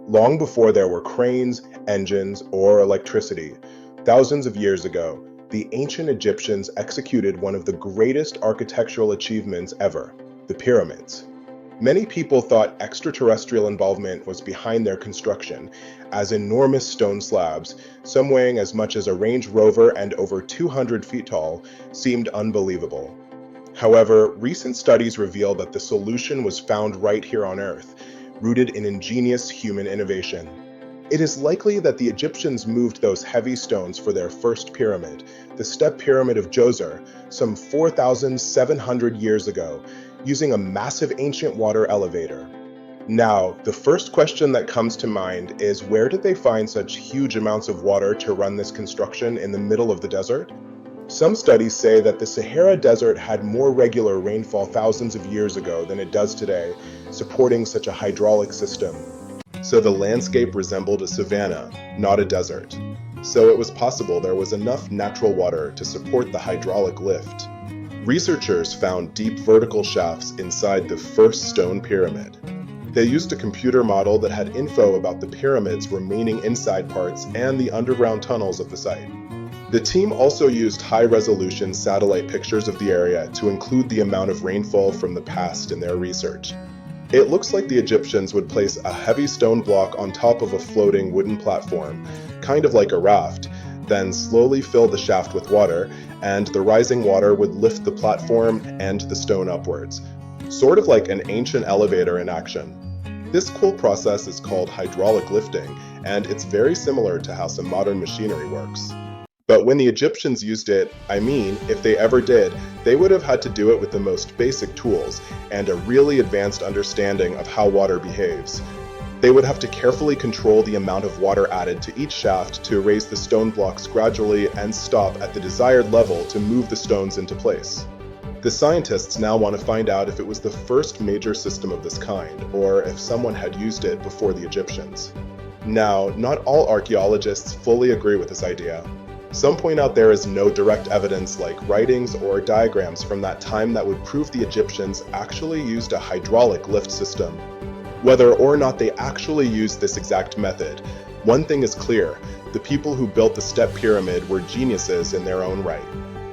Long before there were cranes, engines, or electricity, thousands of years ago, the ancient Egyptians executed one of the greatest architectural achievements ever, the pyramids. Many people thought extraterrestrial involvement was behind their construction, as enormous stone slabs, some weighing as much as a Range Rover and over 200 feet tall, seemed unbelievable. However, recent studies reveal that the solution was found right here on Earth, rooted in ingenious human innovation. It is likely that the Egyptians moved those heavy stones for their first pyramid, the Step Pyramid of Djoser, some 4,700 years ago, using a massive ancient water elevator. Now, the first question that comes to mind is, where did they find such huge amounts of water to run this construction in the middle of the desert? Some studies say that the Sahara Desert had more regular rainfall thousands of years ago than it does today, supporting such a hydraulic system. So the landscape resembled a savanna, not a desert. So it was possible there was enough natural water to support the hydraulic lift. Researchers found deep vertical shafts inside the first stone pyramid. They used a computer model that had info about the pyramid's remaining inside parts and the underground tunnels of the site. The team also used high-resolution satellite pictures of the area to include the amount of rainfall from the past in their research. It looks like the Egyptians would place a heavy stone block on top of a floating wooden platform, kind of like a raft, then slowly fill the shaft with water, and the rising water would lift the platform and the stone upwards, sort of like an ancient elevator in action. This cool process is called hydraulic lifting, and it's very similar to how some modern machinery works. But when the Egyptians used it, if they ever did, they would have had to do it with the most basic tools and a really advanced understanding of how water behaves. They would have to carefully control the amount of water added to each shaft to raise the stone blocks gradually and stop at the desired level to move the stones into place. The scientists now want to find out if it was the first major system of this kind, or if someone had used it before the Egyptians. Now, not all archaeologists fully agree with this idea. Some point out there is no direct evidence like writings or diagrams from that time that would prove the Egyptians actually used a hydraulic lift system. Whether or not they actually used this exact method, one thing is clear: the people who built the Step Pyramid were geniuses in their own right.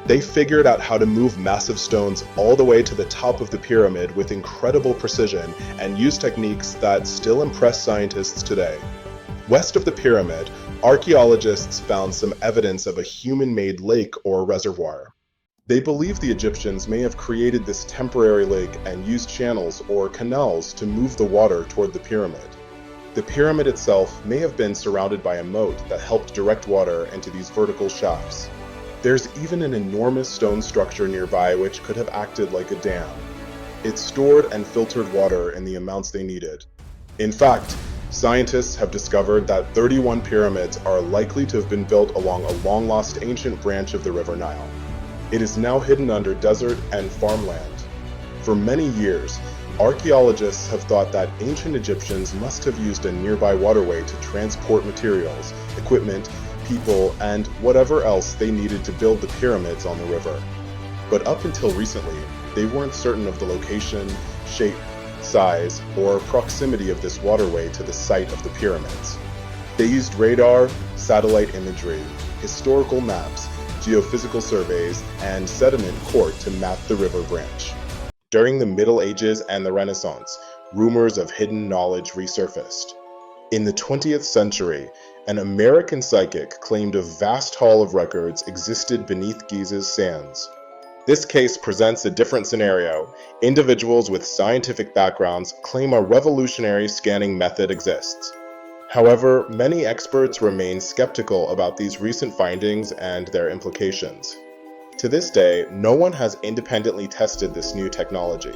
They figured out how to move massive stones all the way to the top of the pyramid with incredible precision and used techniques that still impress scientists today. West of the pyramid, archaeologists found some evidence of a human-made lake or reservoir. They believe the Egyptians may have created this temporary lake and used channels or canals to move the water toward the pyramid. The pyramid itself may have been surrounded by a moat that helped direct water into these vertical shafts. There's even an enormous stone structure nearby which could have acted like a dam. It stored and filtered water in the amounts they needed. In fact, scientists have discovered that 31 pyramids are likely to have been built along a long-lost ancient branch of the River Nile. It is now hidden under desert and farmland. For many years, archaeologists have thought that ancient Egyptians must have used a nearby waterway to transport materials, equipment, people, and whatever else they needed to build the pyramids on the river. But up until recently, they weren't certain of the location, shape, size, or proximity of this waterway to the site of the pyramids. They used radar, satellite imagery, historical maps, geophysical surveys, and sediment core to map the river branch. During the Middle Ages and the Renaissance, rumors of hidden knowledge resurfaced. In the 20th century, an American psychic claimed a vast haul of records existed beneath Giza's sands. This case presents a different scenario. Individuals with scientific backgrounds claim a revolutionary scanning method exists. However, many experts remain skeptical about these recent findings and their implications. To this day, no one has independently tested this new technology.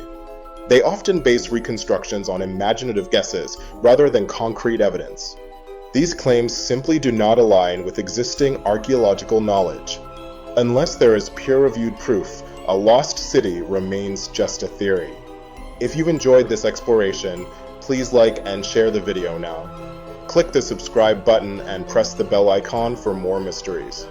They often base reconstructions on imaginative guesses rather than concrete evidence. These claims simply do not align with existing archaeological knowledge. Unless there is peer-reviewed proof, a lost city remains just a theory. If you've enjoyed this exploration, please like and share the video now. Click the subscribe button and press the bell icon for more mysteries.